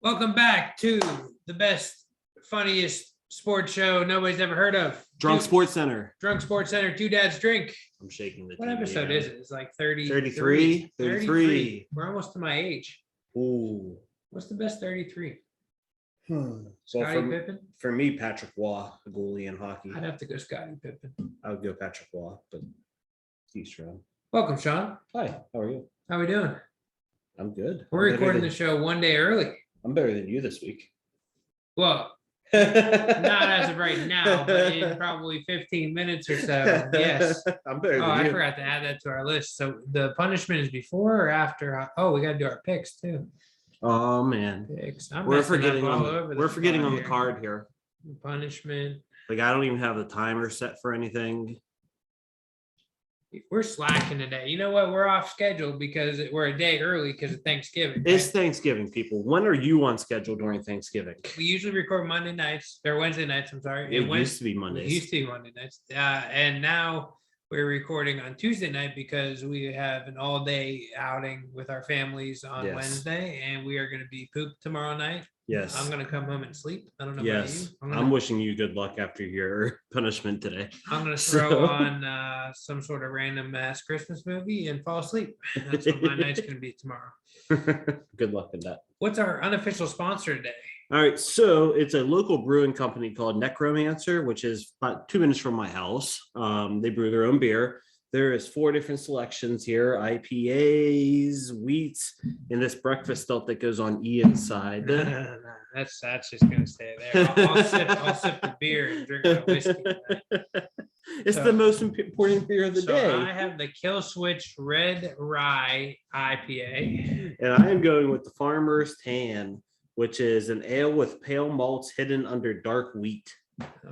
Welcome back to the best, funniest sports show nobody's ever heard of. Drunk Sports Center. Drunk Sports Center, Two Dads Drink. I'm shaking the What TV episode around. is it? It's like 30. 33. We're almost to my age. Ooh. What's the best 33? Well, Scottie Pippen? for me, Patrick Waugh, a goalie in hockey. I'd have to go Scottie Pippen. I would go Patrick Waugh, but he's strong. Welcome, Sean. Hi, how are you? How we doing? I'm good. We're recording the show one day early. I'm better than you this week. Well, not as of right now, but in probably 15 minutes or so. Yes. I'm better than you. I forgot to add that to our list. So the punishment is before or after? Oh, we got to do our picks too. Oh man, Picks. we're forgetting on the card here. Punishment. Like I don't even have the timer set for anything. We're slacking today. You know what? We're off schedule because we're a day early because of Thanksgiving. Right? It's Thanksgiving, people. When are you on schedule during Thanksgiving? We usually record Monday nights or Wednesday nights. I'm sorry. It used to be Mondays. It used to be Monday nights. And now we're recording on Tuesday night because we have an all-day outing with our families on Wednesday, and we are going to be pooped tomorrow night. Yes. I'm going to come home and sleep. I don't know about you. I'm wishing you good luck after your punishment today. I'm going to throw on some sort of random ass Christmas movie and fall asleep. That's what my night's going to be tomorrow. Good luck with that. What's our unofficial sponsor today? All right, so it's a local brewing company called Necromancer, which is about 2 minutes from my house. They brew their own beer. There is 4 different selections here: IPAs, wheats, and this breakfast stout that goes on inside. No. That's just gonna stay there. I'll sip the beer and drink my whiskey. It's the most important beer of the day. I have the Kill Switch Red Rye IPA, and I am going with the Farmer's Tan, which is an ale with pale malts hidden under dark wheat.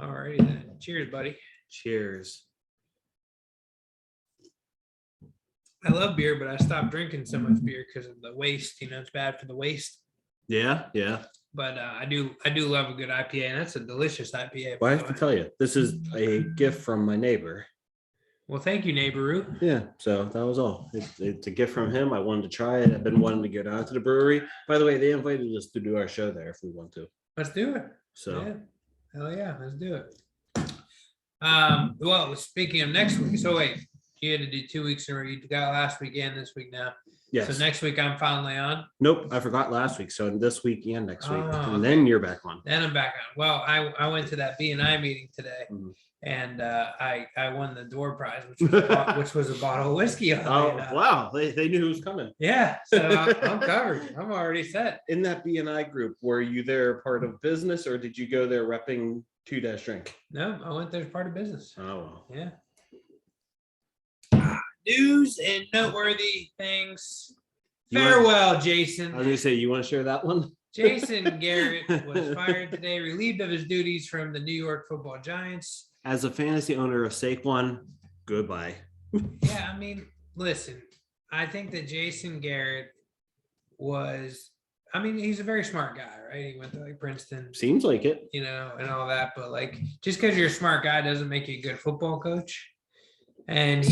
All righty then. Cheers, buddy. Cheers. I love beer, but I stopped drinking so much beer because of the waste. You know, it's bad for the waste. Yeah. But I do love a good IPA, and that's a delicious IPA. Well, I have to tell you, this is a gift from my neighbor. Well, thank you, neighbor. Yeah, so that was all. It's a gift from him. I wanted to try it. I've been wanting to get out to the brewery. By the way, they invited us to do our show there if we want to. Let's do it. So, yeah. Hell yeah, let's do it. Well, speaking of next week, so wait. You had to do 2 weeks in a row. You got last week and this week now. Yes. So next week I'm finally on. Nope, I forgot last week. So this week and next week, and okay. then you're back on. Then I'm back on. Well, I went to that B&I meeting today, and I won the door prize, which was a bottle of whiskey. Wow! They knew who was coming. Yeah, so I'm covered. I'm already set. In that B&I group, were you there part of business, or did you go there repping 2-Drink? No, I went there as part of business. Oh well. Yeah. News and noteworthy things. Farewell, Jason. I was going to say, you want to share that one? Jason Garrett was fired today, relieved of his duties from the New York Football Giants. As a fantasy owner of Saquon, goodbye. Yeah, I mean, listen, I think that Jason Garrett he's a very smart guy, right? He went to Princeton. Seems like it. You know, and all that, but just because you're a smart guy doesn't make you a good football coach. And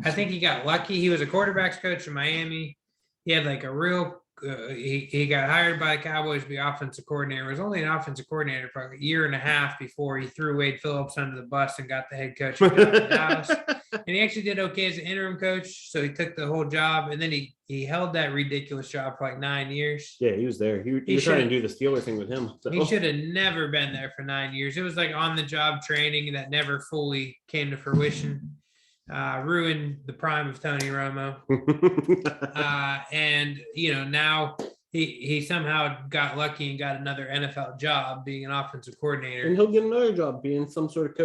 I think he got lucky. He was a quarterbacks coach in Miami. He had a real. He got hired by the Cowboys to be offensive coordinator. He was only an offensive coordinator for a year and a half before he threw Wade Phillips under the bus and got the head coach in Dallas. And he actually did okay as an interim coach, so he took the whole job. And then he held that ridiculous job for 9 years. Yeah, he was there. He was trying to do the Steeler thing with him. So. He should have never been there for 9 years. It was on the job training that never fully came to fruition. Ruined the prime of Tony Romo. And now he somehow got lucky and got another NFL job being an offensive coordinator. And he'll get another job being some sort of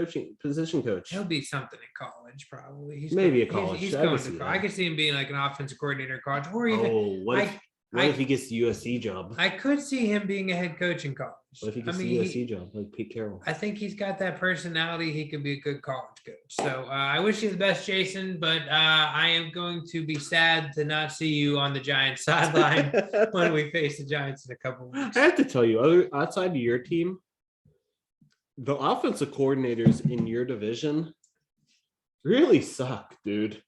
position coach. He'll be something in college, probably. Maybe a college. He's going to. I could see him being an offensive coordinator in college, or even. What if he gets the USC job? I could see him being a head coach in college. What if he gets the USC job, like Pete Carroll? I think he's got that personality. He could be a good college coach. So I wish you the best, Jason, but I am going to be sad to not see you on the Giants sideline when we face the Giants in a couple of weeks. I have to tell you, outside of your team, the offensive coordinators in your division really suck, dude.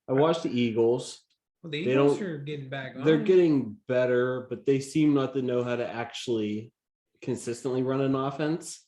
I watched the Eagles. Well, the Eagles are getting back on. They're getting better, but they seem not to know how to actually consistently run an offense.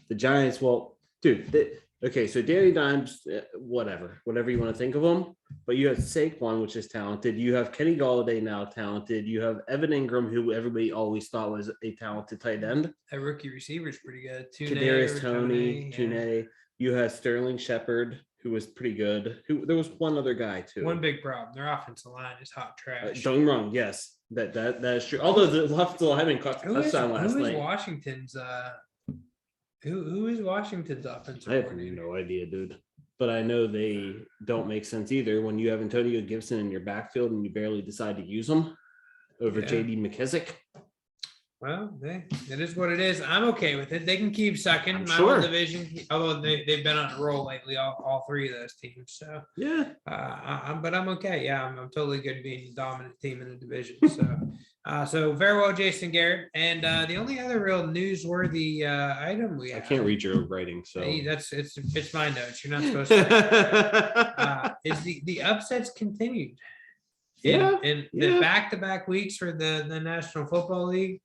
The Giants, well, dude, okay, so Danny Dimes, whatever you want to think of him, but you have Saquon, which is talented. You have Kenny Golladay, now talented. You have Evan Ingram, who everybody always thought was a talented tight end. That rookie receiver is pretty good. Kadarius Toney, Tune. You have Sterling Shepard, who was pretty good. There was one other guy too. One big problem: their offensive line is hot trash. Don't get me wrong. Yes, that is true. Although the offensive lineman caught the touchdown last night. Who is Washington's offensive? I have no idea, dude. But I know they don't make sense either when you have Antonio Gibson in your backfield and you barely decide to use him over J.D. McKissick. Well, it is what it is. I'm okay with it. They can keep sucking my sure. own division, although they've been on a roll lately, all three of those teams. So yeah, but I'm okay. Yeah, I'm totally good being the dominant team in the division. So farewell, Jason Garrett. And the only other real newsworthy item we have. I can't read your writing, so it's my notes. You're not supposed to. Is the upsets continued? In the back-to-back weeks for the National Football League.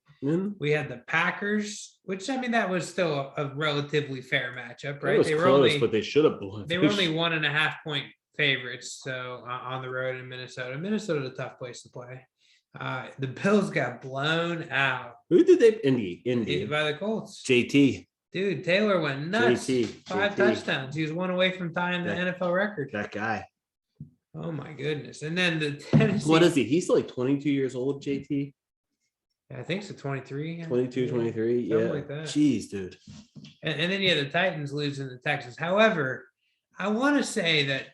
We had the Packers, which I mean that was still a relatively fair matchup, right? They were close, but they should have blown. They were only 1.5 point favorites, so on the road in Minnesota. Minnesota's a tough place to play. The Bills got blown out. Who did they? Indy by the Colts. JT. Dude, Taylor went nuts. Five JT. touchdowns. He was one away from tying the NFL record. That guy. Oh my goodness! And then the Tennessee. What is he? He's like 22 years old, JT. I think so, 23. 22, 23. Something yeah. like that. Jeez, dude. And then, the Titans losing the Texans. However, I want to say that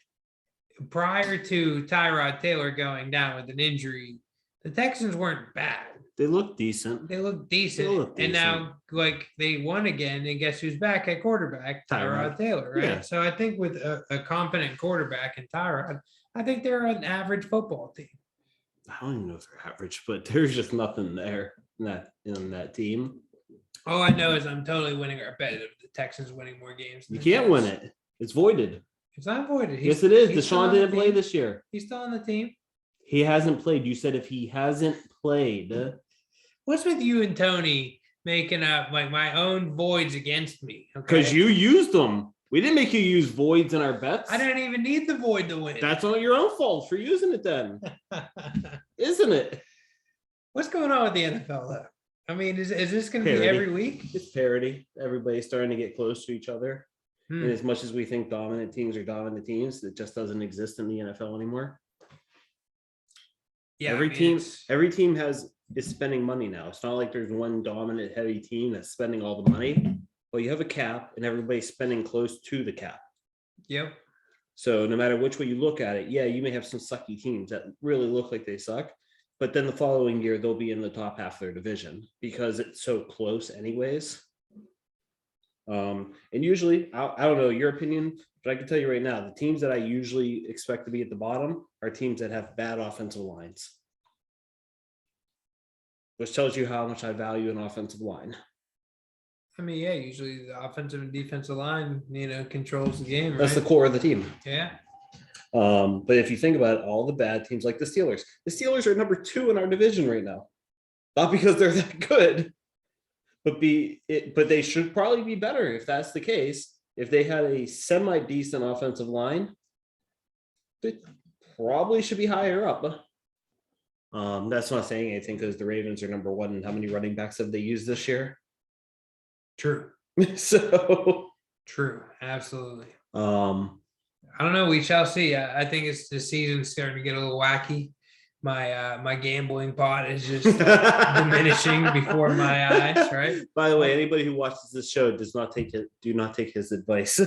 prior to Tyrod Taylor going down with an injury, the Texans weren't bad. They look decent. And now, they won again, and guess who's back at quarterback? Tyrod Taylor, right? Yeah. So I think with a competent quarterback in Tyrod, I think they're an average football team. I don't even know if they're average, but there's just nothing there in that team. All I know is I'm totally winning our bet of the Texans winning more games. You can't win it. It's voided. It's not voided. Yes, it is. Deshaun didn't play this year. He's still on the team. He hasn't played. You said if he hasn't played. What's with you and Tony making up my own voids against me? Because you used them. We didn't make you use voids in our bets. I didn't even need the void to win. That's not your own fault for using it then. Isn't it? What's going on with the NFL though? I mean, is this going to be every week? It's parity. Everybody's starting to get close to each other. And as much as we think dominant teams are dominant teams, it just doesn't exist in the NFL anymore. Yeah, every team is spending money now. It's not like there's one dominant heavy team that's spending all the money. Well, you have a cap and everybody's spending close to the cap. Yep. So no matter which way you look at it, yeah, you may have some sucky teams that really look like they suck, but then the following year they'll be in the top half of their division because it's so close anyways. And usually, I don't know your opinion, but I can tell you right now, the teams that I usually expect to be at the bottom are teams that have bad offensive lines, which tells you how much I value an offensive line. I mean, yeah, usually the offensive and defensive line, controls the game. Right? That's the core of the team. Yeah. But if you think about it, all the bad teams like the Steelers are number 2 in our division right now. Not because they're that good, but they should probably be better if that's the case. If they had a semi-decent offensive line, they probably should be higher up. That's not saying anything because the Ravens are number 1. And how many running backs have they used this year? True. So true. Absolutely. I don't know. We shall see. I think it's the season's starting to get a little wacky. My gambling pot is just diminishing before my eyes. Right. By the way, anybody who watches this show do not take his advice.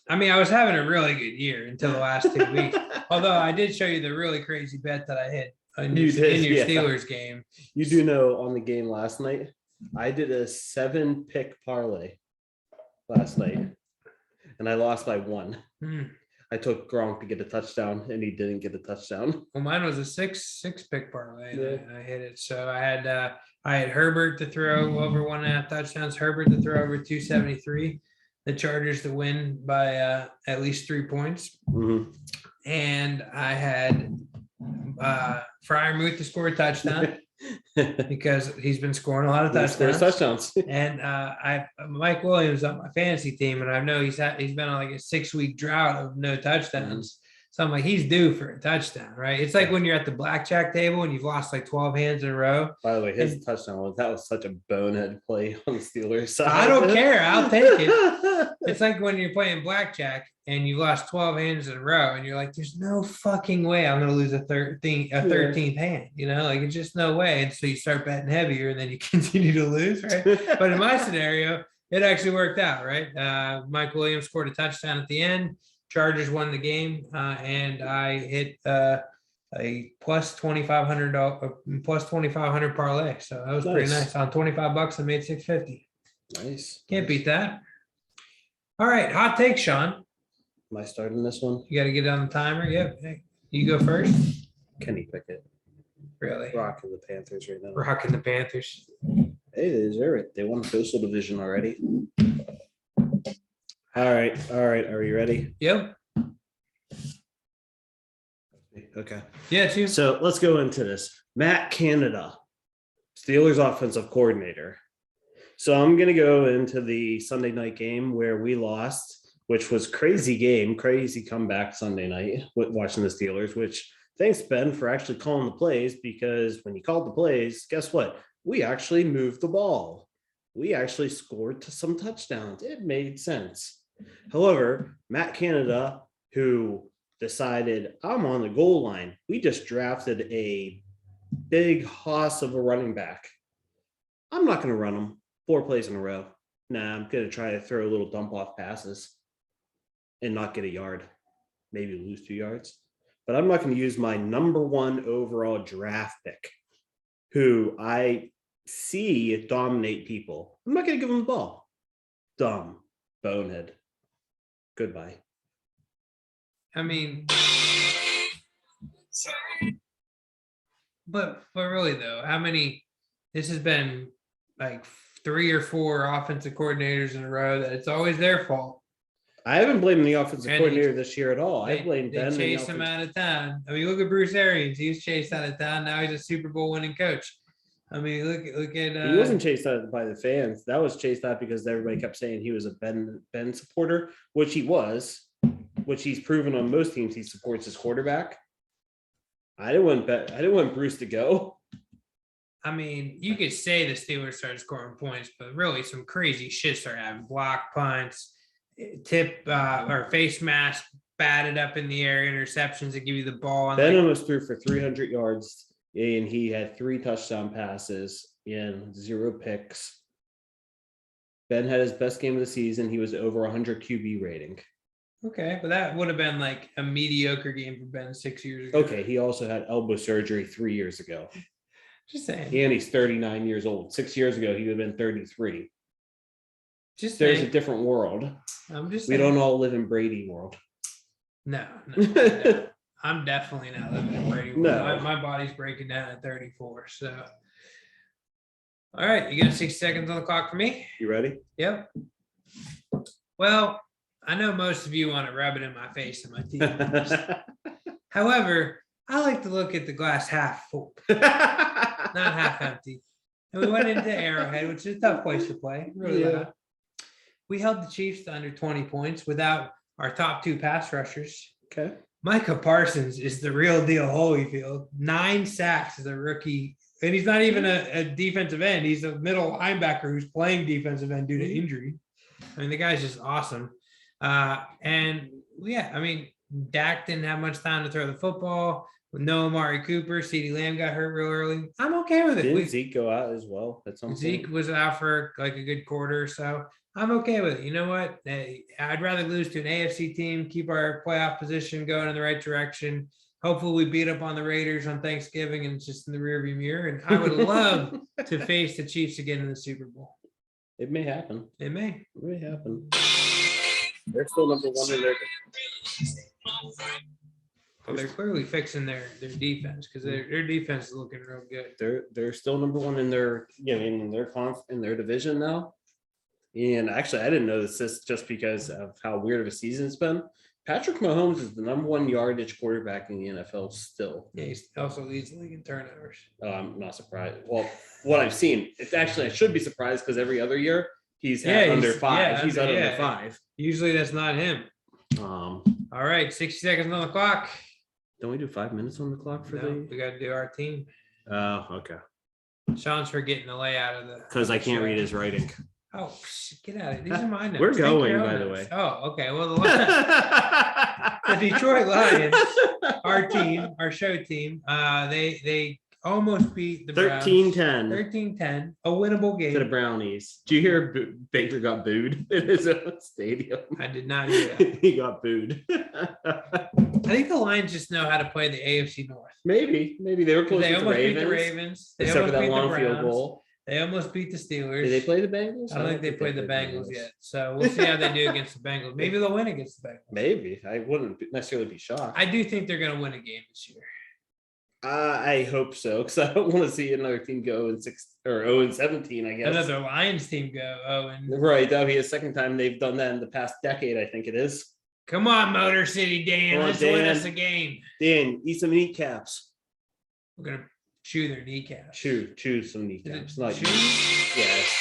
I mean, I was having a really good year until the last 2 weeks. Although I did show you the really crazy bet that I hit in your Steelers game. You do know on the game last night, I did a 7-pick parlay last night, and I lost by 1. I took Gronk to get a touchdown, and he didn't get a touchdown. Well, mine was a 6-pick parlay, and I hit it. So I had Herbert to throw over 1.5 touchdowns, Herbert to throw over 273, the Chargers to win by at least 3 points, and I had Fryermuth to score a touchdown because he's been scoring a lot of He scores touchdowns. touchdowns. And Mike Williams on my fantasy team, and I know he's been on like a 6-week drought of no touchdowns. So I'm like, he's due for a touchdown, right? It's like when you're at the blackjack table and you've lost like 12 hands in a row. By the way, his touchdown was such a bonehead play on the Steelers side. I don't care. I'll take it. It's like when you're playing blackjack and you lost 12 hands in a row and you're like, there's no fucking way I'm gonna lose a 13th hand, you know, like it's just no way. And so you start betting heavier and then you continue to lose, right? But in my scenario, it actually worked out, right? Mike Williams scored a touchdown at the end. Chargers won the game, and I hit a plus $2,500 parlay. So that was pretty nice. On $25, I made $650. Nice. Can't beat that. All right, hot take, Sean. Am I starting this one? You got to get on the timer. Yep. Hey, you go first. Kenny Pickett. Really? Rocking the Panthers right now. Rocking the Panthers. Hey, they deserve it. They won the Coastal Division already. All right. Are you ready? Yep. Okay. Yeah, too. So let's go into this. Matt Canada, Steelers offensive coordinator. So I'm going to go into the Sunday night game where we lost, which was crazy comeback Sunday night with watching the Steelers, which thanks, Ben, for actually calling the plays, because when you called the plays, guess what? We actually moved the ball. We actually scored some touchdowns. It made sense. However, Matt Canada, who decided, I'm on the goal line. We just drafted a big hoss of a running back. I'm not going to run him 4 plays in a row. Nah, I'm going to try to throw a little dump off passes and not get a yard, maybe lose 2 yards. But I'm not going to use my number 1 overall draft pick, who I see dominate people. I'm not going to give him the ball. Dumb. Bonehead. Goodbye. I mean, but really though, how many? This has been like 3 or 4 offensive coordinators in a row that it's always their fault. I haven't blamed the offensive coordinator this year at all. I blamed Ben. They chased him out of town. I mean, look at Bruce Arians. He was chased out of town. Now he's a Super Bowl winning coach. I mean, look at. He wasn't chased out by the fans. That was chased out because everybody kept saying he was a Ben supporter, which he was, which he's proven on most teams. He supports his quarterback. I didn't want Bruce to go. I mean, you could say the Steelers started scoring points, but really some crazy shit started having block punts, tip or face mask batted up in the air, interceptions that give you the ball. Ben almost threw for 300 yards, and he had 3 touchdown passes and 0 picks. Ben had his best game of the season. He was over 100 QB rating. Okay, but that would have been like a mediocre game for Ben 6 years ago. Okay, he also had elbow surgery 3 years ago. Just saying. And he's 39 years old. 6 years ago, he would have been 33. Just There's saying. a different world. I'm just We saying. don't all live in Brady world. No. I'm definitely not living in Brady world. No. My body's breaking down at 34. So, all right, you got 6 seconds on the clock for me? You ready? Yep. Well, I know most of you want to rub it in my face and my teeth. However, I like to look at the glass half full, not half empty. And we went into Arrowhead, which is a tough place to play. Really loud. We held the Chiefs to under 20 points without our top 2 pass rushers. Okay. Micah Parsons is the real deal Holyfield. 9 sacks as a rookie. And he's not even a defensive end. He's a middle linebacker who's playing defensive end due to injury. I mean, the guy's just awesome. And yeah, I mean, Dak didn't have much time to throw the football. With no Amari Cooper, CeeDee Lamb got hurt real early. I'm okay with it. Didn't Zeke go out as well at some point? Zeke was out for like a good quarter or so. I'm okay with it. You know what? I'd rather lose to an AFC team, keep our playoff position going in the right direction. Hopefully we beat up on the Raiders on Thanksgiving and it's just in the rearview mirror. And I would love to face the Chiefs again in the Super Bowl. It may happen. It may. It may happen. They're still number 1 in their Well, they're clearly fixing their defense because their defense is looking real good. They're still number 1 in their in their division now. And actually, I didn't know this just because of how weird of a season it's been. Patrick Mahomes is the number 1 yardage quarterback in the NFL still. Yeah, he also leads the league in turnovers. I'm not surprised. Well, what I've seen, it's actually I should be surprised because every other year he's had under 5. Yeah, he's under 5. Usually that's not him. All right, 60 seconds on the clock. Don't we do 5 minutes on the clock for We got to do our team. Oh, okay. Sean's forgetting the layout of the. Because I can't read his writing. Oh, get out of it. These are mine. We're going, by the way. Oh, okay. Well, the Detroit Lions, our show team, they almost beat the 13-10. 13-10, a winnable game. To the Brownies. Did you hear Baker got booed in his own stadium? I did not hear that. He got booed. I think the Lions just know how to play the AFC North. Maybe they were close to the Ravens. Beat the Ravens. They except for almost that beat long the field Browns. goal. They almost beat the Steelers. Did they play the Bengals? I don't think they played the Bengals yet. So we'll see how they do against the Bengals. Maybe they'll win against the Bengals. Maybe. I wouldn't necessarily be shocked. I do think they're going to win a game this year. I hope so, because I don't want to see another team go 0-6 or 0-17, I guess. Another Lions team go 0. Right, that'll be the second time they've done that in the past decade, I think it is. Come on, Motor City Dan. Come on, Let's Dan. win us a game. Dan, eat some kneecaps. We're going to chew their kneecaps. Chew some kneecaps. Not chew? Yes.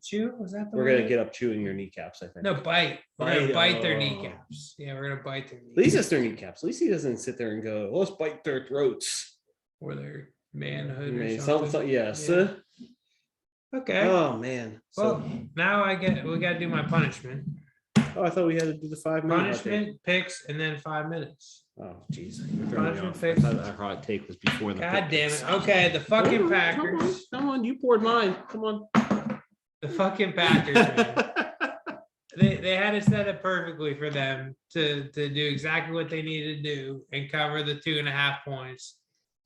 Chew? Was that the We're word? gonna get up chewing your kneecaps, I think. No, bite. We're gonna bite their Oh. kneecaps. Yeah, we're gonna bite their kneecaps. At least it's their kneecaps. At least he doesn't sit there and go, let's bite their throats. Or their manhood or Something. something. Yes. Yeah. Okay. Oh man. Well, now we gotta do my punishment. I thought we had to do the 5 minutes. Punishment, picks, and then 5 minutes. Oh jeez. Punishment, I picks. thought our hot take was before the God damn picks. it. Okay, the fucking Packers. Come on, you poured mine. Come on. The fucking Packers, man. They had it set up perfectly for them to do exactly what they needed to do and cover the 2.5 points.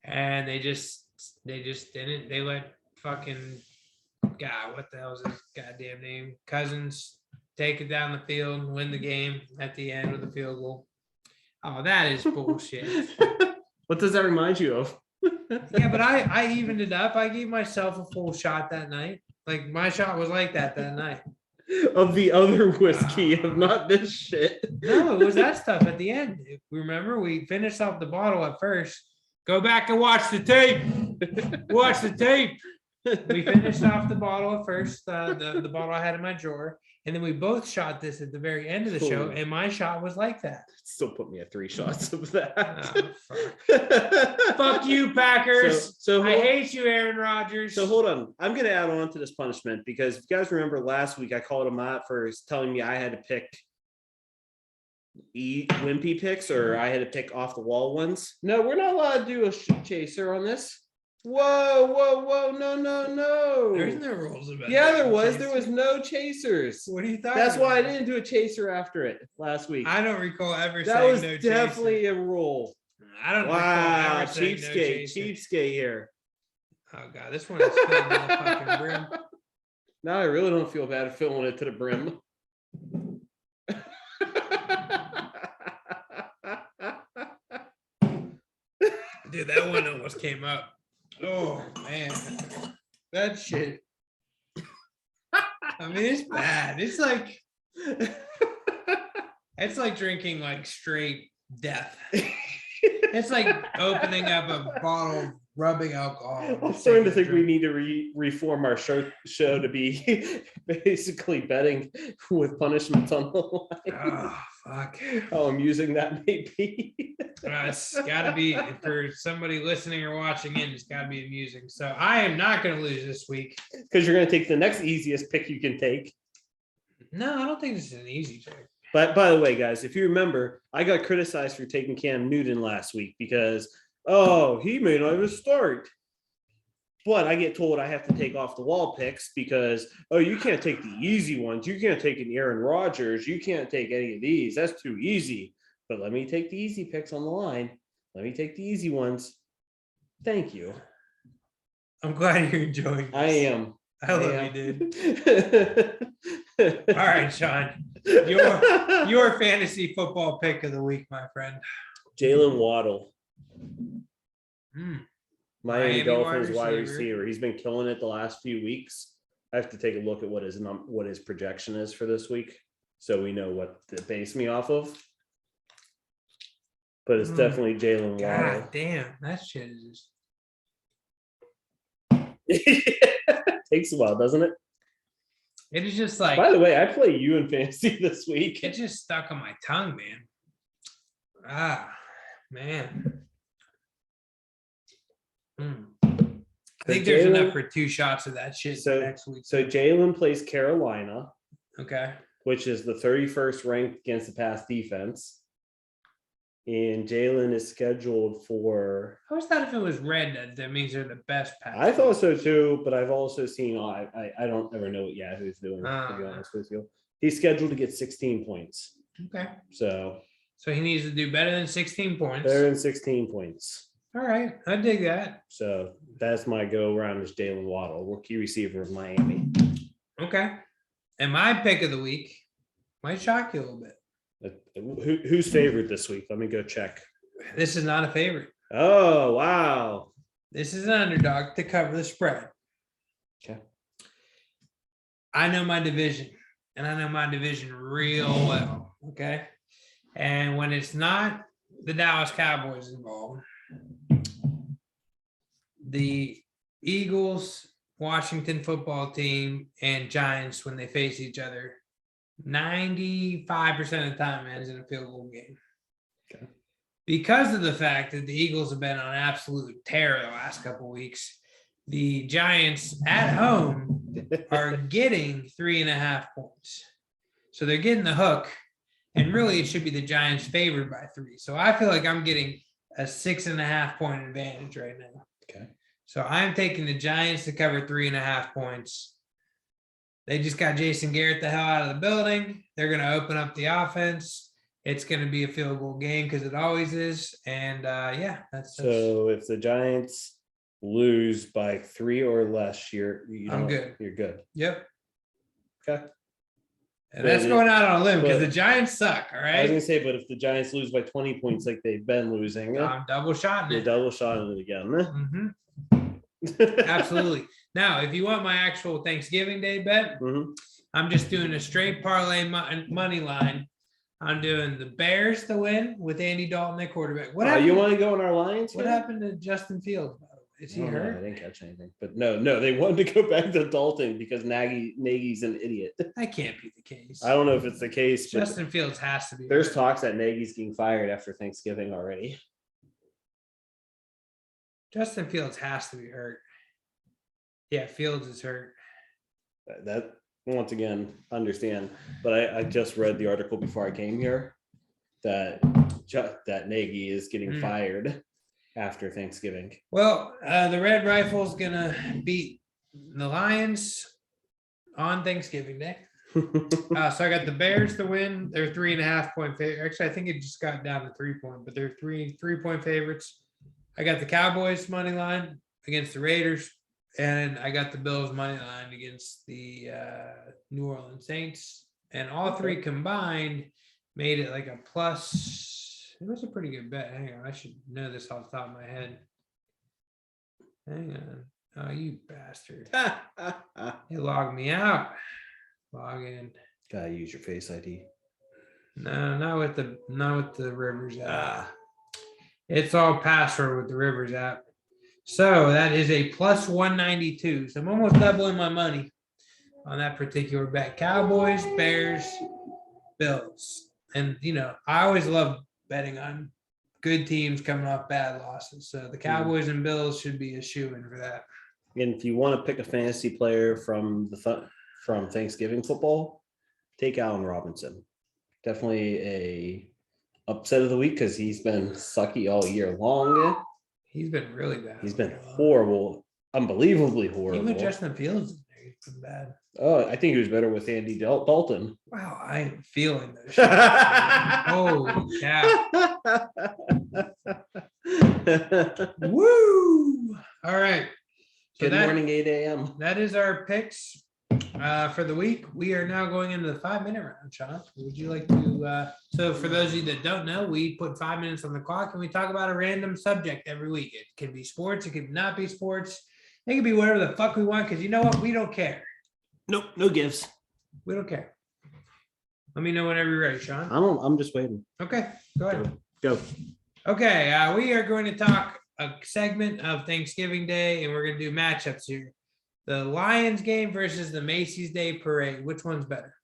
And they just didn't. They let fucking what the hell is his goddamn name? Cousins take it down the field and win the game at the end with a field goal. Oh, that is bullshit. What does that remind you of? Yeah, but I evened it up. I gave myself a full shot that night. Like my shot was like that night. Of the other whiskey, of not this shit. No, it was that stuff at the end. Remember, we finished off the bottle at first. Go back and watch the tape. Watch the tape. We finished off the bottle at first, the bottle I had in my drawer. And then we both shot this at the very end of the show, and my shot was like that. Still put me at 3 shots of that. Oh, fuck. Fuck you, Packers. So I hate you, Aaron Rodgers. So hold on. I'm going to add on to this punishment because if you guys remember last week, I called him out for telling me I had to pick wimpy picks or I had to pick off the wall ones. No, we're not allowed to do a chaser on this. Whoa, no. There's no rules about Yeah, that. there was. There was no chasers. What are you talking That's why I about? didn't do a chaser after it last week. I don't recall ever that saying was no definitely chaser. a rule. I don't Wow, recall ever saying no chaser. cheapskate here. Oh god, this one is filled to the fucking brim. Now I really don't feel bad filling it to the brim. Dude, that one almost came up. Oh man, that shit. I mean, it's bad. It's like drinking like straight death. It's like opening up a bottle of rubbing alcohol. I'm starting to think we need to reform our show to be basically betting with punishments on the line. Oh fuck! How amusing that may be. It's got to be for somebody listening or watching in. It's got to be amusing. So I am not going to lose this week because you're going to take the next easiest pick you can take. No, I don't think this is an easy pick. But by the way, guys, if you remember, I got criticized for taking Cam Newton last week because, he may not even start. But I get told I have to take off the wall picks because, you can't take the easy ones. You can't take an Aaron Rodgers. You can't take any of these. That's too easy. But let me take the easy picks on the line. Let me take the easy ones. Thank you. I'm glad you're enjoying this. I am. I love you, dude. All right, Sean. Your fantasy football pick of the week, my friend. Jaylen Waddle. Miami Miami Dolphins wide wide receiver. receiver. He's been killing it the last few weeks. I have to take a look at what his projection is for this week, so we know what to base me off of. but it's definitely Jaylen Waddle. God damn, that shit is Takes a while, doesn't it? it is just like, by the way, I play you in fantasy this week. it just stuck on my tongue, man. Ah, man. I think there's enough for 2 shots of that shit next week. So Jaylen plays Carolina. Okay. Which is the 31st ranked against the pass defense. And Jaylen is scheduled for. I always thought if it was red, that means they're the best pass. I thought so too, but I've also seen. I don't ever know what Yahoo's doing. To be honest with you, he's scheduled to get 16 points. Okay. So he needs to do better than 16 points. Better than 16 points. All right, I dig that. So that's my go around is Jaylen Waddle, rookie receiver of Miami. Okay. And my pick of the week might shock you a little bit. Who's favored this week? Let me go check. This is not a favorite. Oh, wow. This is an underdog to cover the spread. Okay. I know my division, and I know my division real well. Okay. And when it's not the Dallas Cowboys involved, the Eagles, Washington football team, and Giants, when they face each other, 95% of the time ends in a field goal game. Okay. Because of the fact that the Eagles have been on absolute tear the last couple of weeks, the Giants at home are getting 3.5 points. So they're getting the hook, and really it should be the Giants favored by 3. So I feel like I'm getting a 6.5 point advantage right now. Okay. So I'm taking the Giants to cover 3.5 points. They just got Jason Garrett the hell out of the building. They're going to open up the offense. It's going to be a field goal game because it always is. And yeah, that's so if the Giants lose by 3 or less, I'm good. You're good. Yep. Okay. And that's going out on a limb because the Giants suck. All right. I was gonna say, but if the Giants lose by 20 points like they've been losing, I'm double shotting you're it. double shotting it again. Mm-hmm. Absolutely. Now, if you want my actual Thanksgiving Day bet, I'm just doing a straight parlay money line. I'm doing the Bears to win with Andy Dalton at quarterback. What happened? You want to go in our Lions? What happened to Justin Fields? Is he hurt? I didn't catch anything. But no, they wanted to go back to Dalton because Nagy's an idiot. That can't be the case. I don't know if it's the case. Justin Fields has to be. There's talks that Nagy's getting fired after Thanksgiving already. Justin Fields has to be hurt. Yeah, Fields is hurt. That once again, understand. But I just read the article before I came here that Nagy is getting fired after Thanksgiving. Well, the Red Rifle's gonna beat the Lions on Thanksgiving Day. So I got the Bears to win. They're 3.5 point favorite. Actually, I think it just got down to 3 point, but they're 3 point favorites. I got the Cowboys money line against the Raiders, and I got the Bills money line against the New Orleans Saints. And all three combined made it like a plus. It was a pretty good bet. Hang on, I should know this off the top of my head. Hang on. Oh, you bastard. You logged me out. Log in. Gotta use your Face ID. No, not with the Rivers app. It's all password with the Rivers app. So that is a plus 192. So I'm almost doubling my money on that particular bet. Cowboys, Bears, Bills. And, I always love betting on good teams coming off bad losses. So the Cowboys and Bills should be a shoo-in for that. And if you want to pick a fantasy player from from Thanksgiving football, take Allen Robinson. Definitely a upset of the week because he's been sucky all year long. He's been really bad. He's been horrible, unbelievly horrible. Even Justin Fields, he's been bad. Oh, I think he was better with Andy Dalton. Wow, I am feeling those shots. Holy cow. Woo! All right. So Good morning, 8 a.m. That is our picks for the week. We are now going into the 5-minute round, Sean. Would you like to? So for those of you that don't know, we put 5 minutes on the clock and we talk about a random subject every week. It can be sports. It could not be sports. It can be whatever the fuck we want because you know what? We don't care. Nope, no gives. We don't care. Let me know whenever you're ready, Sean. I'm just waiting. Okay, go ahead. Go. Okay, we are going to talk a segment of Thanksgiving Day, and we're going to do matchups here. The Lions game versus the Macy's Day Parade. Which one's better?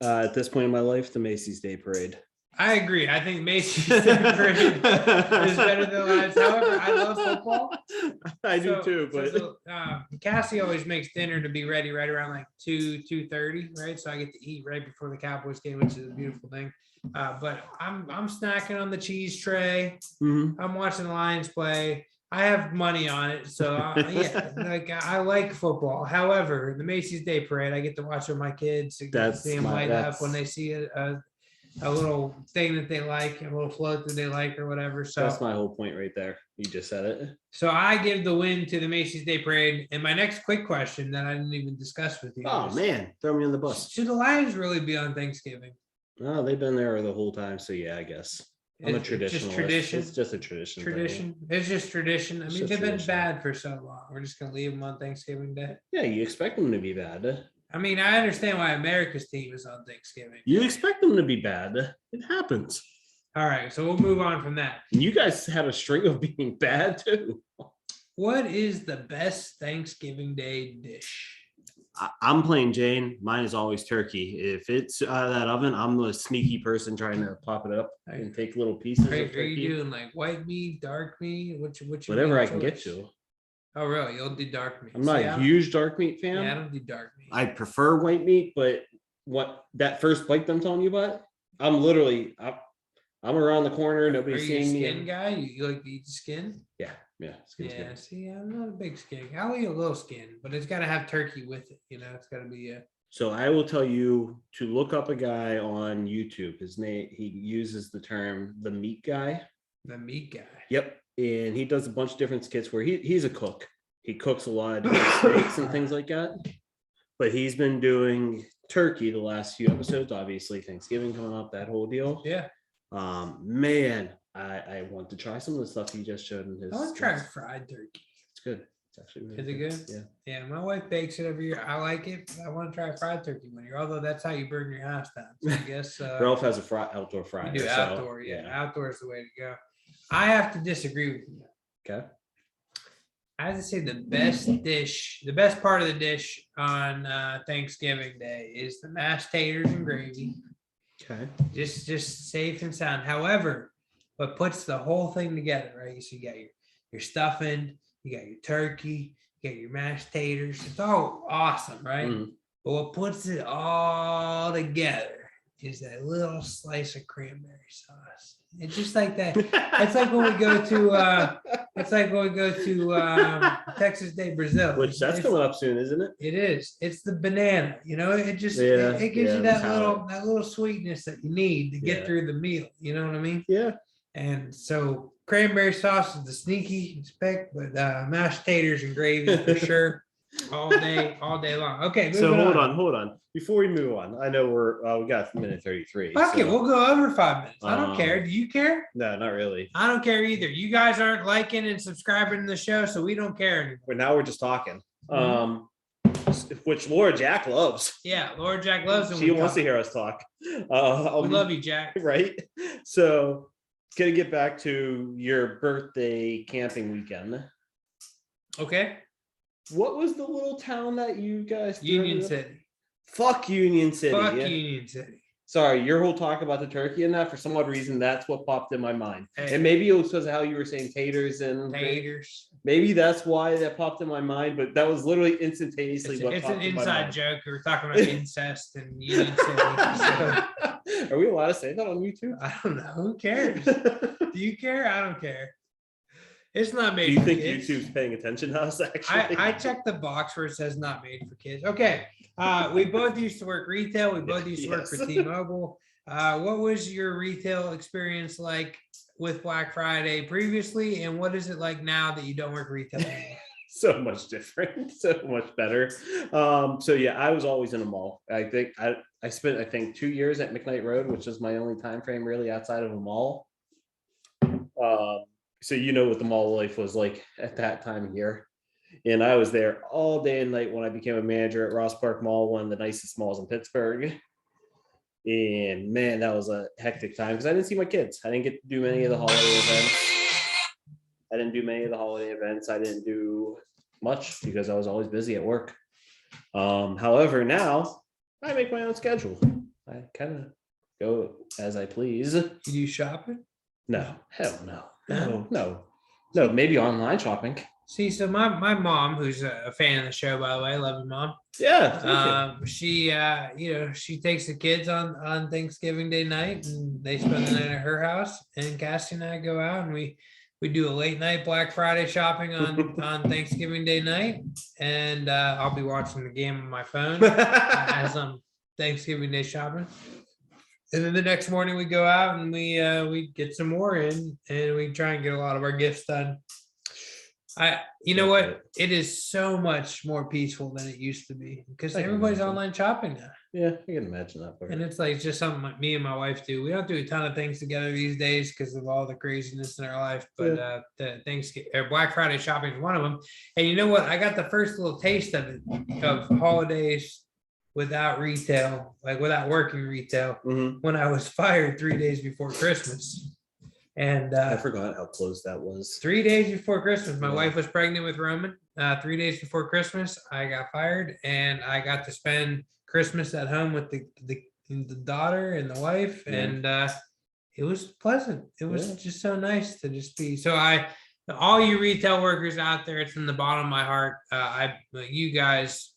At this point in my life, the Macy's Day Parade. I agree. I think Macy's Day Parade is better than the Lions. However, I love football. I do too, but Cassie always makes dinner to be ready right around like 2:30, right? So I get to eat right before the Cowboys game, which is a beautiful thing. But I'm snacking on the cheese tray. I'm watching the Lions play. I have money on it, so yeah, like I like football. However, the Macy's Day Parade, I get to watch with my kids. See them light up when they see a little thing that they like, a little float that they like, or whatever. So that's my whole point right there. You just said it. So I give the win to the Macy's Day Parade. And my next quick question that I didn't even discuss with you. Oh man, throw me on the bus. Should the Lions really be on Thanksgiving? No, they've been there the whole time. So yeah, I guess. I'm a traditionalist. Just tradition. It's just a tradition. Tradition. It's just tradition. I mean, they've been bad for so long. We're just gonna leave them on Thanksgiving Day. Yeah, you expect them to be bad. I mean, I understand why America's team is on Thanksgiving. You expect them to be bad. It happens. All right, so we'll move on from that. And you guys had a string of being bad too. What is the best Thanksgiving Day dish? I'm playing Jane. Mine is always turkey. If it's out of that oven, I'm the sneaky person trying to pop it up and take little pieces. Are you doing like white meat, dark meat? Whatever I can get to. Oh, really? You'll do dark meat? I'm not a huge dark meat fan. Yeah, I don't do dark meat. I prefer white meat, but what that first bite I'm telling you about, I'm around the corner. Nobody's seeing me. Are you a skin guy? You like to eat the skin? Yeah. Skin. See, I'm not a big skin. I'll eat a little skin, but it's got to have turkey with it. It's got to be a. So I will tell you to look up a guy on YouTube. His name, he uses the term the meat guy. The meat guy. Yep. And he does a bunch of different skits where he's a cook. He cooks a lot of different steaks and things like that. But he's been doing turkey the last few episodes. Obviously, Thanksgiving coming up, that whole deal. Yeah. Man, I want to try some of the stuff he just showed in his. I want to try fried turkey. It's good. It's actually really good. Is it good? Yeah. Yeah, my wife bakes it every year. I like it. But I want to try fried turkey one year. Although that's how you burn your house down. So I guess. Ralph has a outdoor fryer. You do outdoor, yeah. Outdoor is the way to go. I have to disagree with you. Okay. I have to say the best part of the dish on Thanksgiving Day is the mashed taters and gravy. Okay. Just safe and sound. However, what puts the whole thing together, right? So you got your stuffing, you got your turkey, you got your mashed taters. It's all awesome, right? But what puts it all together is that little slice of cranberry sauce. It's just like that. It's like when we go to Texas Day Brazil. Which that's coming up soon, isn't it? It is. It's the banana. It just it gives you that little sweetness that you need to get through the meal. You know what I mean? Yeah. And so cranberry sauce is the sneaky pick, but mashed taters and gravy for sure. All day long. Okay. So hold on. Before we move on, I know we got minute 33. Fuck it, we'll go over 5 minutes. I don't care. Do you care? No, not really. I don't care either. You guys aren't liking and subscribing to the show, so we don't care anymore. But now we're just talking. Which Laura Jack loves. Yeah, Laura Jack loves it. She wants to hear us talk. We love you, Jack. Right? So, gonna get back to your birthday camping weekend. Okay. What was the little town that you guys? Union City. Fuck Union City. Union City. Sorry, your whole talk about the turkey and that, for some odd reason, that's what popped in my mind. Hey. And maybe it was because of how you were saying taters and taters. Maybe that's why that popped in my mind, but that was literally instantaneously it's an inside joke. We were talking about incest and Union City. So. Are we allowed to say that on YouTube? I don't know. Who cares? Do you care? I don't care. It's not made for kids. Do you think YouTube's paying attention to us, actually? I checked the box where it says not made for kids. Okay. We both used to work retail. We both used to work for T-Mobile. What was your retail experience like with Black Friday previously? And what is it like now that you don't work retail anymore? So much different, so much better. So yeah, I was always in a mall. I think I spent 2 years at McKnight Road, which was my only time frame really outside of a mall. So you know what the mall life was like at that time of year. And I was there all day and night when I became a manager at Ross Park Mall, one of the nicest malls in Pittsburgh. And man, that was a hectic time because I didn't see my kids. I didn't get to do many of the holiday events. I didn't do much because I was always busy at work. However, now I make my own schedule. I kind of go as I please. You do shopping? No, hell no. Maybe online shopping. See, so my mom, who's a fan of the show, by the way, I love you, Mom. Yeah. She takes the kids on Thanksgiving Day night, and they spend the night at her house. And Cassie and I go out, and we do a late night Black Friday shopping on Thanksgiving Day night, and I'll be watching the game on my phone as I'm Thanksgiving Day shopping. And then the next morning we go out and we get some more in, and we try and get a lot of our gifts done. You know what? It is so much more peaceful than it used to be because everybody's online shopping now. Yeah, I can imagine that. And it's like just something like me and my wife do. We don't do a ton of things together these days because of all the craziness in our life. But the Thanksgiving or Black Friday shopping is one of them. And you know what? I got the first little taste of it, of holidays without retail, like without working retail, when I was fired 3 days before Christmas. And I forgot how close that was. 3 days before Christmas, my wife was pregnant with Roman. 3 days before Christmas, I got fired, and I got to spend Christmas at home with the daughter and the wife, and it was pleasant. It was just so nice to just be. So all you retail workers out there, it's from the bottom of my heart. You guys.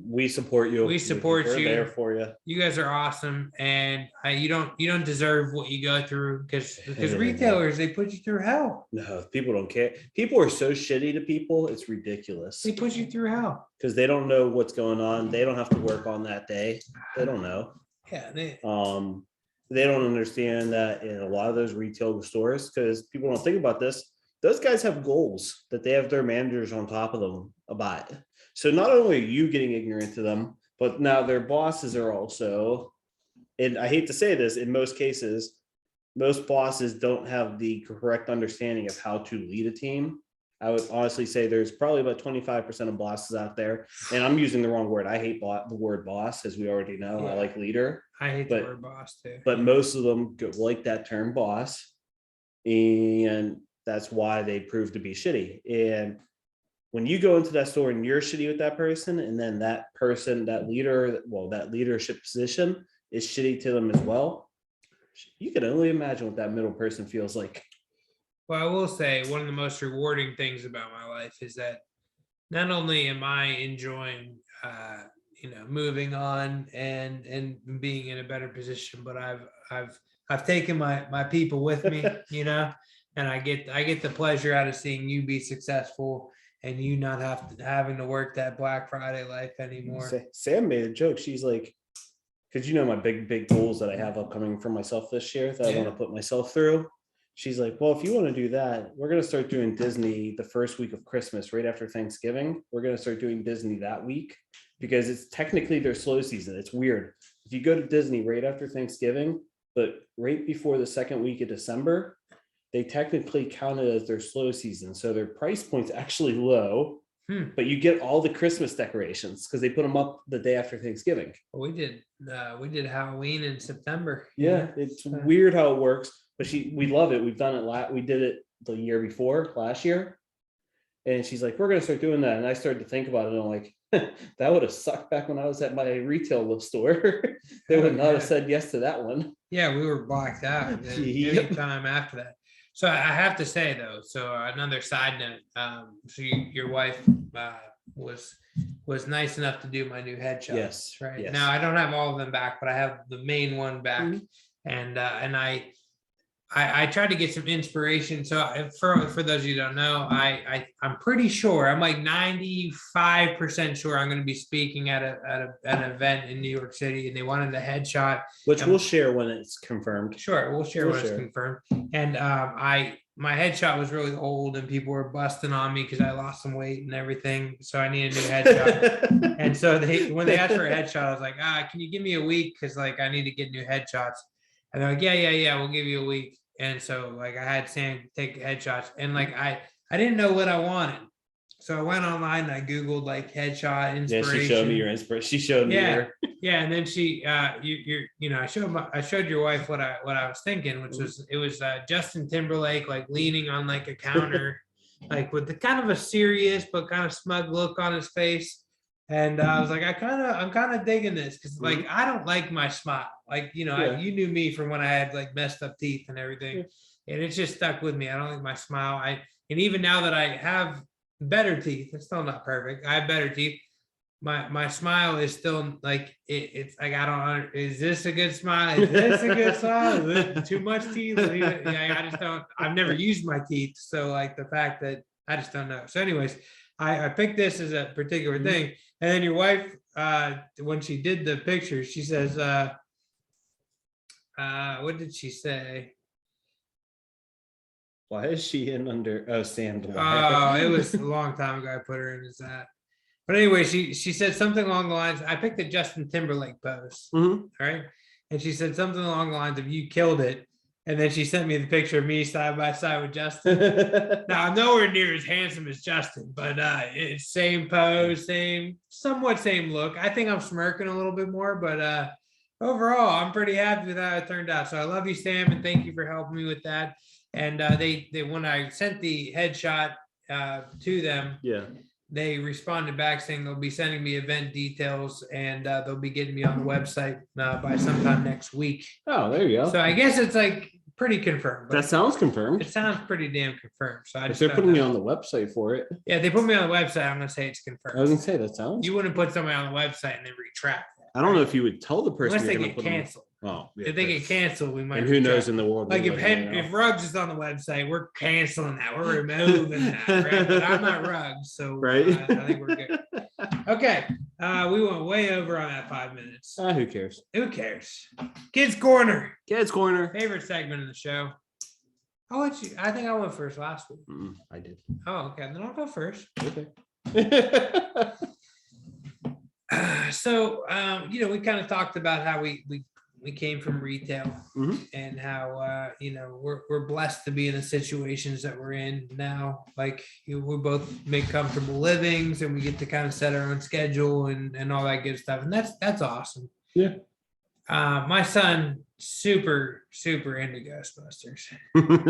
We support you. We support you. There for you. You guys are awesome, and you don't deserve what you go through because retailers, they put you through hell. No, people don't care. People are so shitty to people. It's ridiculous. They put you through hell because they don't know what's going on. They don't have to work on that day. They don't know. Yeah. They don't understand that in a lot of those retail stores, because people don't think about this. Those guys have goals that they have their managers on top of them about. So not only are you getting ignorant to them, but now their bosses are also, and I hate to say this, in most cases, most bosses don't have the correct understanding of how to lead a team. I would honestly say there's probably about 25% of bosses out there, and I'm using the wrong word. I hate the word boss, as we already know. Yeah. I like leader. I hate the word boss too. But most of them like that term boss, and that's why they prove to be shitty. And when you go into that store and you're shitty with that person, and then that person, that leader, that leadership position is shitty to them as well, you can only imagine what that middle person feels like. Well, I will say one of the most rewarding things about my life is that not only am I enjoying, moving on and being in a better position, but I've taken my people with me, and I get the pleasure out of seeing you be successful. And you not having to work that Black Friday life anymore. Sam made a joke. She's like, because my big goals that I have upcoming for myself this year that I want to put myself through. She's like, well, if you want to do that, we're going to start doing Disney the first week of Christmas, right after Thanksgiving. We're going to start doing Disney that week because it's technically their slow season. It's weird. If you go to Disney right after Thanksgiving, but right before the second week of December, they technically count it as their slow season. So their price point's actually low, but you get all the Christmas decorations because they put them up the day after Thanksgiving. Well, we did Halloween in September. Yeah, it's weird how it works, but we love it. We've done it. We did it the year before, last year. And she's like, we're going to start doing that. And I started to think about it. And I'm like, that would have sucked back when I was at my retail store. They would not have said yes to that one. Yeah, we were blacked out any time after that. So I have to say though, so another side note, so your wife was nice enough to do my new headshots. Yes. Right. Yes. Now I don't have all of them back, but I have the main one back, and I tried to get some inspiration. So for those of you who don't know, I'm pretty sure, I'm like 95% sure I'm going to be speaking at an event in New York City, and they wanted a headshot, which we'll share when it's confirmed. Sure, we'll share when it's confirmed. And my headshot was really old, and people were busting on me because I lost some weight and everything, so I need a new headshot. And so when they asked for a headshot, I was like, can you give me a week, because like I need to get new headshots. And they're like, yeah, we'll give you a week. And so like I had Sam take headshots, and like I didn't know what I wanted. so I went online and I Googled like headshot Yeah, inspiration. she showed me your inspiration. She showed me her. Yeah, and then I showed your wife what I was thinking, which was it was Justin Timberlake like leaning on like a counter, like with the kind of a serious but kind of smug look on his face. And I was like, I'm kind of digging this because like I don't like my smile. Like you you knew me from when I had like messed up teeth and everything, and it's just stuck with me. I don't like my smile. And even now that I have better teeth, it's still not perfect. I have better teeth. My smile is still like it's like I don't. Is this a good smile? Is this a good smile? Is this too much teeth? I just don't. I've never used my teeth, so like the fact that I just don't know. So, anyways, I picked this as a particular thing, and then your wife, when she did the picture, she says, "What did she say?" Why is she in under? Oh, Sam. Oh, it was a long time ago. I put her in as that. But anyway, she said something along the lines. I picked the Justin Timberlake post, right? And she said something along the lines of "You killed it," and then she sent me the picture of me side by side with Justin. Now I'm nowhere near as handsome as Justin, but it's same pose, somewhat same look. I think I'm smirking a little bit more, but overall, I'm pretty happy with how it turned out. So I love you, Sam, and thank you for helping me with that. And they when I sent the headshot to them, they responded back saying they'll be sending me event details and they'll be getting me on the website by sometime next week. Oh, there you go. So I guess it's like pretty confirmed. That sounds confirmed. It sounds pretty damn confirmed. So if they're putting you on the website for it. Yeah, they put me on the website. I'm gonna say it's confirmed. I was gonna say that sounds. You wouldn't put somebody on the website and then retract. I don't know if you would tell the person unless they get canceled. Oh, yeah, if they get canceled, we might. And who knows in the world? Like if Ruggs is on the website, we're canceling that. We're removing that. Right? But I'm not Ruggs, so right. I think we're good. Okay, we went way over on that 5 minutes. Who cares? Who cares? Kids Corner. Kids Corner. Favorite segment of the show. I'll let you. I think I went first last week. I did. Oh, okay. Then I'll go first. Okay. So we kind of talked about how we came from retail and how we're blessed to be in the situations that we're in now. Like we both make comfortable livings and we get to kind of set our own schedule and all that good stuff. And that's awesome. Yeah. My son super into Ghostbusters.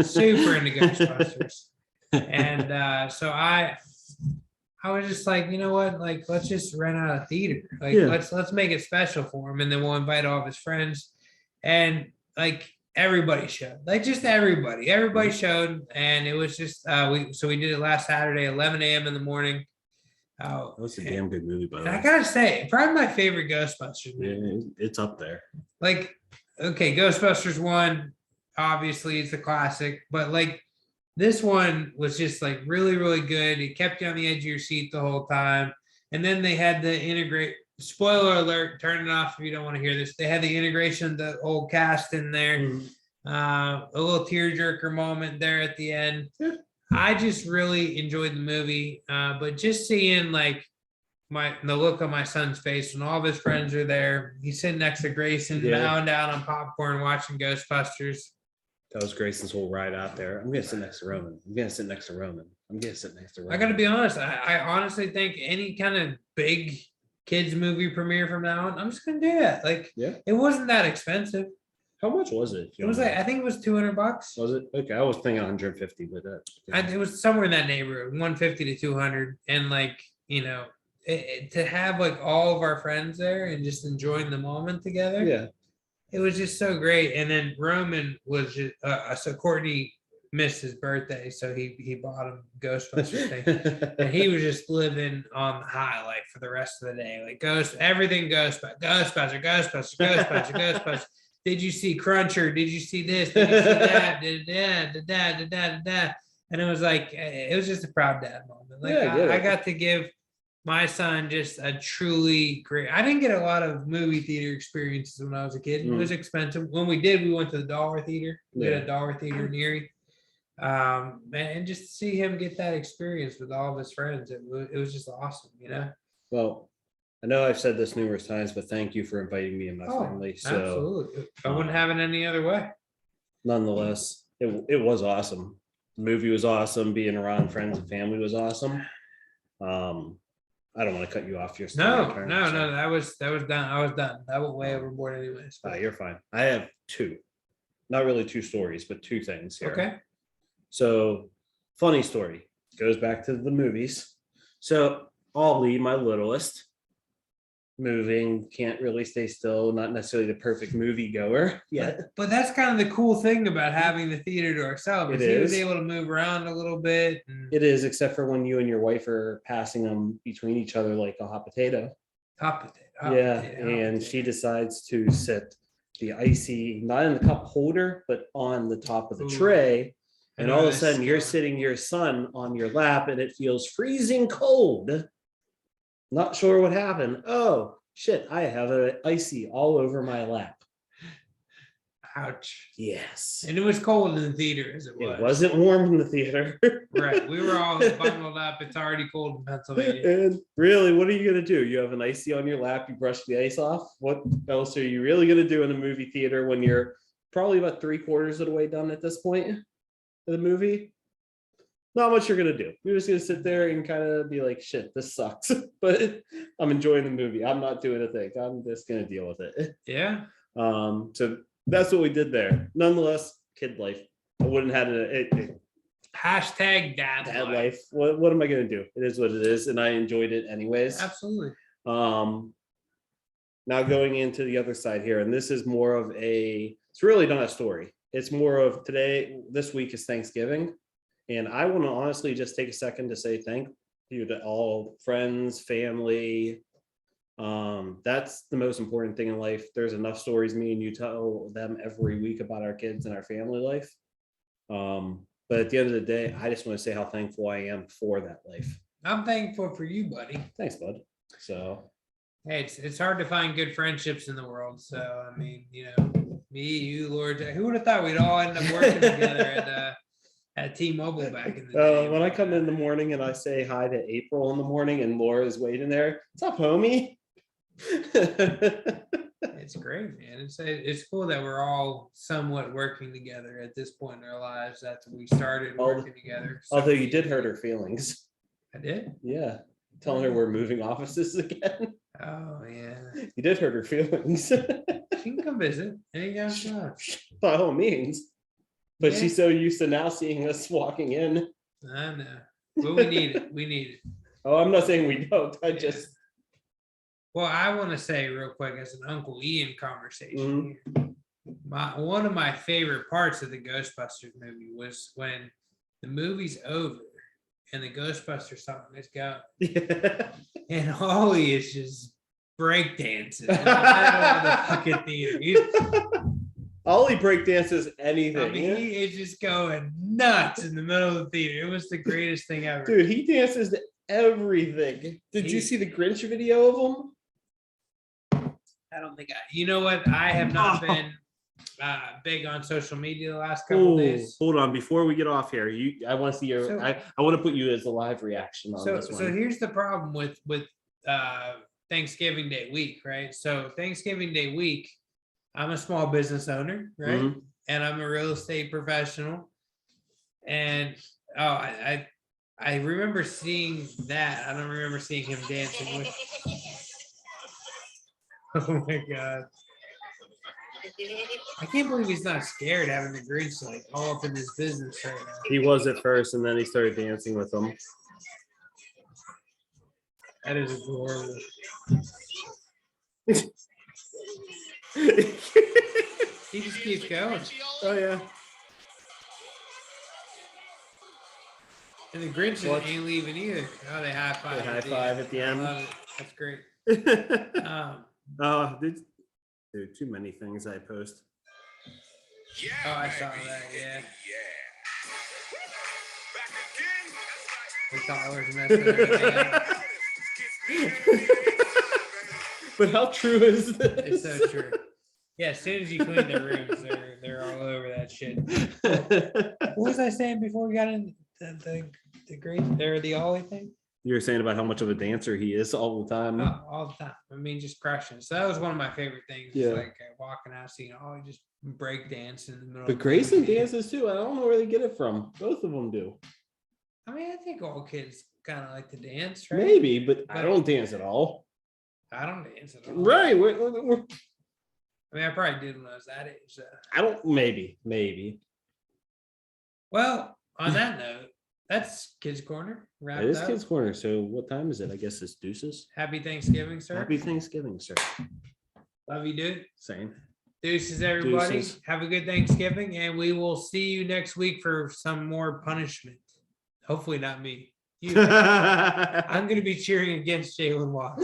Super into Ghostbusters. And so I was just like, you know what? Like, let's just rent out a theater. Like, let's make it special for him, and then we'll invite all of his friends. And like everybody showed, like just everybody showed, and it was just we did it last Saturday, 11 a.m. in the morning. That was a damn good movie, by the way. I gotta say, probably my favorite Ghostbusters movie. Yeah, it's up there. Like, okay, Ghostbusters 1, obviously it's a classic, but like. This one was just like really, really good. It kept you on the edge of your seat the whole time. And then they had the integrate. Spoiler alert, turn it off if you don't want to hear this. They had the integration of the old cast in there. A little tearjerker moment there at the end. I just really enjoyed the movie. But just seeing like the look on my son's face when all of his friends are there. He's sitting next to Grayson, bowing down on popcorn, watching Ghostbusters. That was Grayson's whole ride out there. I'm gonna sit next to Roman. I'm gonna sit next to Roman. I gotta be honest. I honestly think any kind of big kids movie premiere from now on, I'm just gonna do that. Like, it wasn't that expensive. How much was it? It was like I think it was $200. Was it? Okay, I was thinking 150, but it was somewhere in that neighborhood, 150 to 200, and like to have like all of our friends there and just enjoying the moment together. Yeah. It was just so great. And then Roman was just, so Courtney missed his birthday, so he bought him Ghostbusters thing. And he was just living on the high like for the rest of the day. Like everything Ghostbusters. Did you see Cruncher? Did you see this? Did you see that? And it was like it was just a proud dad moment. Like I got to give my son just a truly great. I didn't get a lot of movie theater experiences when I was a kid. It was expensive. When we did, we went to the Dollar Theater. We had a Dollar Theater in Erie. And just to see him get that experience with all of his friends, it was just awesome, Well, I know I've said this numerous times, but thank you for inviting me and my family. So absolutely. I wouldn't have it any other way. Nonetheless, it was awesome. The movie was awesome. Being around friends and family was awesome. I don't want to cut you off your story. No, turn, no, so. no. That was done. I was done. That went way overboard anyways. You're fine. I have two, not really two stories, but two things here. Okay. So, funny story goes back to the movies. So, Ollie, my littlest, moving, can't really stay still, not necessarily the perfect movie goer yet. But that's kind of the cool thing about having the theater to ourselves. It He was is. able to move around a little bit. It is, except for when you and your wife are passing them between each other like a hot potato. Hot potato. And she decides to sit the icy, not in the cup holder, but on the top of the tray. And all of a sudden you're sitting your son on your lap and it feels freezing cold. Not sure what happened. Oh shit, I have an icy all over my lap. Ouch. Yes. And it was cold in the theater as it was. It wasn't warm in the theater. Right. We were all bundled up. It's already cold in Pennsylvania. And really, what are you going to do? You have an icy on your lap, you brush the ice off. What else are you really going to do in a movie theater when you're probably about 3/4 of the way done at this point of the movie? Not much you're going to do. You're just going to sit there and kind of be like, shit, this sucks. But I'm enjoying the movie. I'm not doing a thing. I'm just going to deal with it. Yeah. So that's what we did there. Nonetheless, kid life. I wouldn't have had it. Hashtag dad life. What am I going to do? It is what it is. And I enjoyed it anyways. Absolutely. Now going into the other side here, and this is more of it's really not a story. It's more of this week is Thanksgiving. And I want to honestly just take a second to say thank you to all friends, family. That's the most important thing in life. There's enough stories me and you tell them every week about our kids and our family life. But at the end of the day, I just want to say how thankful I am for that life. I'm thankful for you, buddy. Thanks, bud. So, hey, it's hard to find good friendships in the world. So, I mean, me, you, Lord, who would have thought we'd all end up working together at T-Mobile back in the day? When I come in the morning and I say hi to April in the morning and Laura's waiting there, what's up, homie? It's great, man. It's cool that we're all somewhat working together at this point in our lives. That's when we started working together. Although you did hurt her feelings. I did? Yeah. Telling her we're moving offices again. Oh, yeah. You did hurt her feelings. She can come visit anytime. By all means. But Yeah. she's so used to now seeing us walking in. I know. But we need it. We need it. Oh, I'm not saying we don't. I just. Well, I want to say real quick as an Uncle Ian conversation here. One of my favorite parts of the Ghostbusters movie was when the movie's over and the Ghostbusters song is going. Yeah. And Ollie is just breakdancing in the middle of the fucking theater. Ollie breakdances anything. I mean, he is just going nuts in the middle of the theater. It was the greatest thing ever. Dude, he dances to everything. Did you see the Grinch video of him? I don't think you know what? I have not been big on social media the last couple of days. Hold on, before we get off here, I want to see your. I want to put you as a live reaction on this one. So here's the problem with Thanksgiving Day week, right? So Thanksgiving Day week, I'm a small business owner, right? Mm-hmm. And I'm a real estate professional. And I remember seeing that. I don't remember seeing him dancing with. Oh my God. I can't believe he's not scared having the Grinch like all up in his business right now. He was at first, and then he started dancing with them. That is adorable. He just keeps going. Oh yeah. And the Grinch ain't leaving either. Oh, they high five. High five at the end. I love it. That's great. There are too many things I post. Yeah, oh, I saw that. Yeah. The Tyler's messing But how true is this? It's so true. Yeah, as soon as you clean their rooms, they're all over that shit. What was I saying before we got in the great the Ollie thing? You were saying about how much of a dancer he is all the time. All the time. I mean, just crushing. So that was one of my favorite things. Yeah. Like walking out, seeing Ollie just break dance in the middle. But Grayson dances too. I don't know where they get it from. Both of them do. I mean, I think all kids kind of like to dance, right? Maybe, but I don't dance at all. I don't dance at all. Right. I mean, I probably did when I was that age. So. I don't. Maybe. Well, on that note, that's Kids Corner. It is Kids Corner. So what time is it? I guess it's deuces. Happy Thanksgiving, sir. Happy Thanksgiving, sir. Love you, dude. Same. Deuces, everybody. Deuces. Have a good Thanksgiving, and we will see you next week for some more punishment. Hopefully not me. You. I'm going to be cheering against Jaylen Waddle.